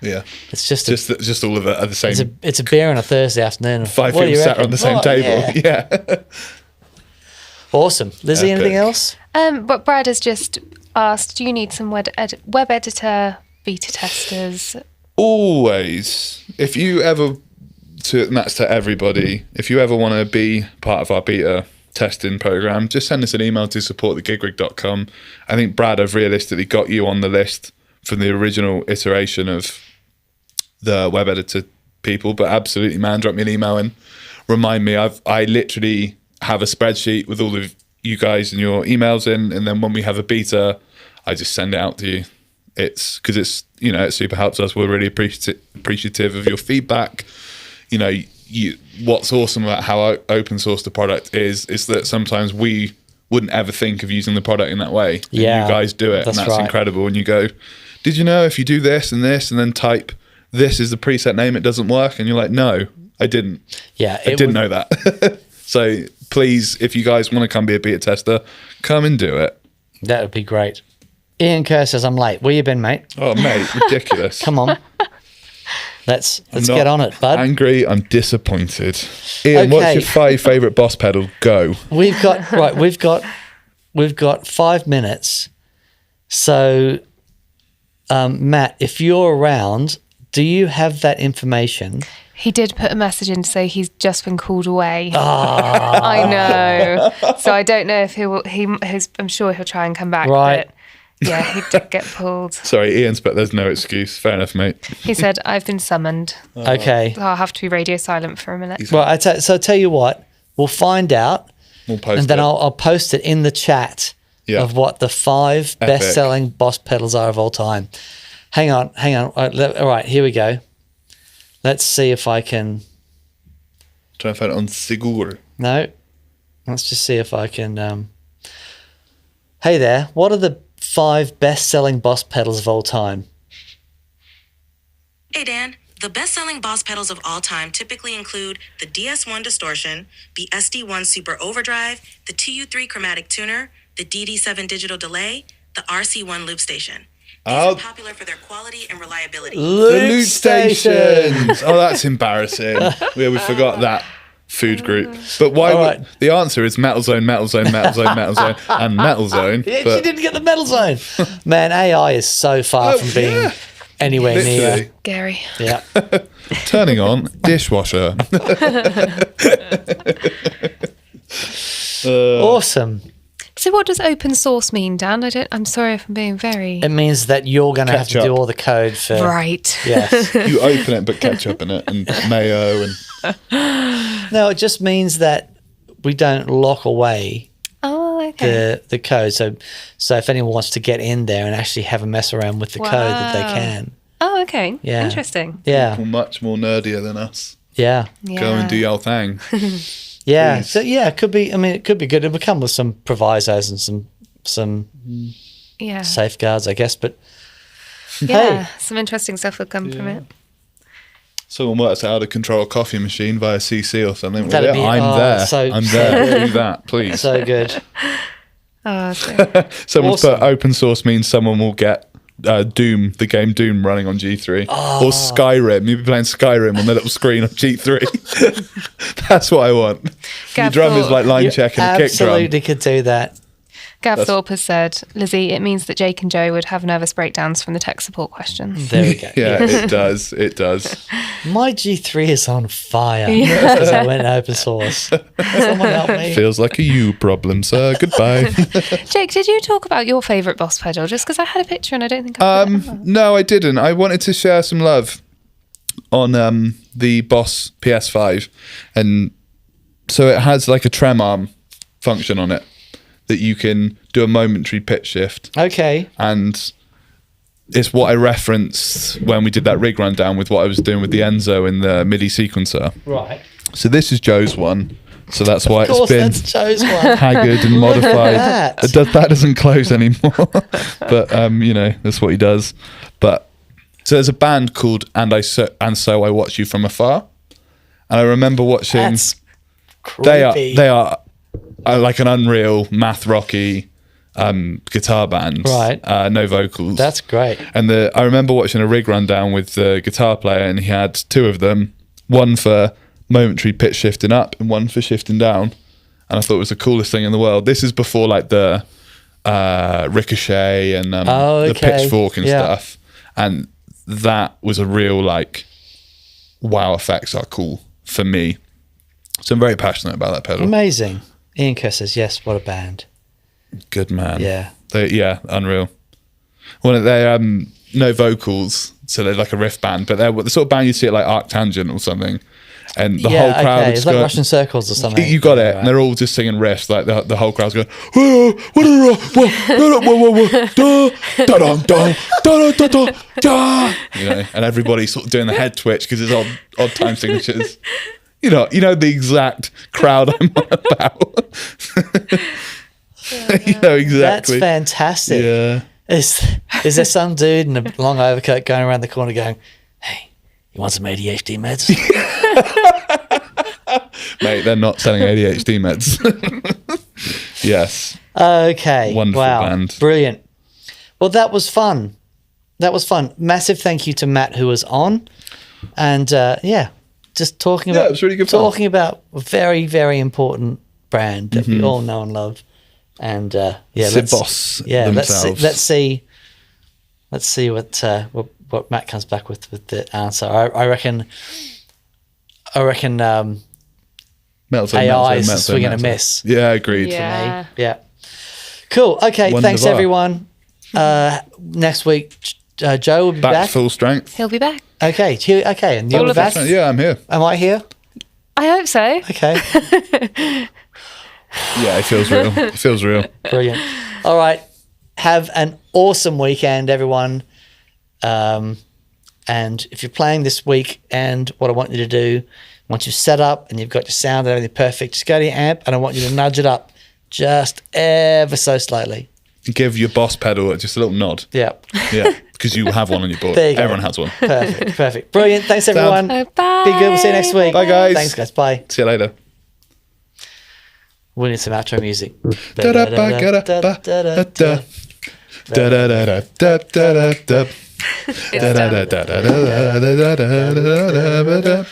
it's just all of it at the same. It's a beer on a Thursday afternoon. And 5 people sat on the same table. Yeah. Awesome. Lizzie, anything else? But Brad has just asked, do you need some web editor beta testers? Always. If you ever, and that's to everybody, if you ever want to be part of our beta testing program, just send us an email to support@thegigrig.com. I think, Brad, I've realistically got you on the list from the original iteration of the web editor people, but absolutely, man, drop me an email and remind me. I literally have a spreadsheet with all of you guys and your emails in, and then when we have a beta, I just send it out to you. It's because it super helps us. We're really appreciative of your feedback. What's awesome about how open source the product is that sometimes we wouldn't ever think of using the product in that way. And you guys do it, and that's incredible. And you go, did you know if you do this and this and then type this is the preset name, it doesn't work? And you're like, no, I didn't. Yeah, I didn't know that. So please, if you guys want to come be a beta tester, come and do it. That would be great. Ian Kerr says, I'm late. Where you been, mate? Oh, mate, ridiculous. Come on. Let's get on it, bud. Angry, I'm disappointed. Ian, what's your 5 favourite boss pedal? Go. We've got 5 minutes. So, Matt, if you're around, do you have that information? He did put a message in to say he's just been called away. I know. So I don't know if I'm sure he'll try and come back. Right. But yeah, he did get pulled. Sorry, Ian's, but there's no excuse. Fair enough, mate. He said, I've been summoned. Okay. So I'll have to be radio silent for a minute. Well, I'll tell you what, we'll find out. We'll post and then it. I'll post it in the chat of what the 5 best-selling boss pedals are of all time. Hang on. All right, here we go. Let's see if I can Try and find it on Seguro. No. Let's just see if I can. Hey there. What are the 5 best-selling Boss pedals of all time? Hey Dan, the best-selling Boss pedals of all time typically include the DS1 Distortion, the SD1 Super Overdrive, the TU3 Chromatic Tuner, the DD7 Digital Delay, the RC1 Loop Station. These are popular for their quality and reliability. The loot stations. Oh, that's embarrassing. We forgot that food group. But why? Right. The answer is Metal Zone, Metal Zone, Metal Zone, Metal Zone, and Metal Zone. Yeah, but she didn't get the Metal Zone. Man, AI is so far from being anywhere near. literally, Gary. Yeah. turning on dishwasher. Awesome. So what does open source mean, Dan? I'm sorry if I'm being very... It means that you're going to have to do Ketchup. all the code for. Right. Yes. You open it, but ketchup in it, and mayo, and No, it just means that we don't lock away Oh, okay. the code. So if anyone wants to get in there and actually have a mess around with the code, that they Wow. can. Oh, okay. Yeah. Interesting. Yeah. people much more nerdier than us. Yeah. Yeah. Go and do your thing. Yeah. Please. So yeah, it could be. I mean, it could be good. It'll come with some provisos and some Yeah. safeguards, I guess. But Yeah. hey. Some interesting stuff will come from it. Someone works out how to control a coffee machine via CC or something. That'd be- I'm there. so- I'm so there. good. Do that, please. so good. Oh, so Someone's awesome. put open source means someone will get Doom, the game Doom, running on G3, or Skyrim. You'll be playing Skyrim on the little screen on G3. That's what I want. Your Gav drum is thought- like line You check and a kick drum. absolutely could do that. Gav Thorpe has said, Lizzie, it means that Jake and Joe would have nervous breakdowns from the tech support questions. There we go. Yeah, it does. It does. My G3 is on fire because I went open source. Someone help me. Feels like a you problem, sir. Goodbye. Jake, did you talk about your favourite Boss pedal? Just because I had a picture and I don't think I put it up. No, I didn't. I wanted to share some love on the Boss PS5, and so it has like a trem arm function on it that you can do a momentary pitch shift, Okay. and it's what I referenced when we did that rig rundown with what I was doing with the Enzo and the MIDI sequencer. Right. So this is Joe's one, so that's why Of course, it's been that's Joe's one. haggard and modified. that. That doesn't close anymore, but that's what he does. But so there's a band called and so I Watch You From Afar, and I remember watching. That's creepy. They are like an unreal math rocky guitar band, Right. No vocals. That's great. And I remember watching a rig rundown with the guitar player, and he had 2 of them, one for momentary pitch shifting up and one for shifting down. And I thought it was the coolest thing in the world. This is before like the ricochet and the pitchfork and stuff. And that was a real like, wow, effects are cool for me. So I'm very passionate about that pedal. Amazing. Ian Kerr says, yes, what a band. Good man. Yeah. Unreal. Well, they're no vocals, so they're like a riff band, but they're the sort of band you see at like Arctangent or something, and the whole crowd okay. is It's like going, Russian circles or something. you got it, Right. and they're all just singing riffs, like the whole crowd's going, and everybody's sort of doing the head twitch because it's odd time signatures. You know the exact crowd I'm on about. You know exactly. That's fantastic. Yeah. Is there some dude in a long overcoat going around the corner going, hey, you want some ADHD meds? Mate, they're not selling ADHD meds. Yes. Okay. Wonderful wow. band. Brilliant. Well, that was fun. Massive thank you to Matt who was on. And just talking about it was really good fun. talking about a very, very important brand that we all know and love. And Boss themselves. let's see what Matt comes back with the answer. I reckon Metal Zone, AI is Metal a Zone, swing and a Metal Zone. miss. Yeah, agreed. Yeah. Yeah. Cool. Okay. Thanks, Wonderful. everyone. Next week, Joe will be Back back. to full strength. He'll be back. Okay. Okay. And you'll All be of back. us. Yeah, I'm here. Am I here? I hope so. Okay. Yeah, it feels real. It feels real. Brilliant. All right. Have an awesome weekend, everyone. And if you're playing this week, and what I want you to do, Once you've set up and you've got your sound and everything perfect, just go to your amp and I want you to nudge it up just ever so slightly. Give your Boss pedal just a little nod. Yeah. Yeah, because you have one on your board. There you go. Everyone has one. Perfect. Brilliant. Thanks, everyone. Oh, bye. Be good. We'll see you next week. Bye, guys. Thanks, guys. Bye. See you later. We need some outro music. It's done.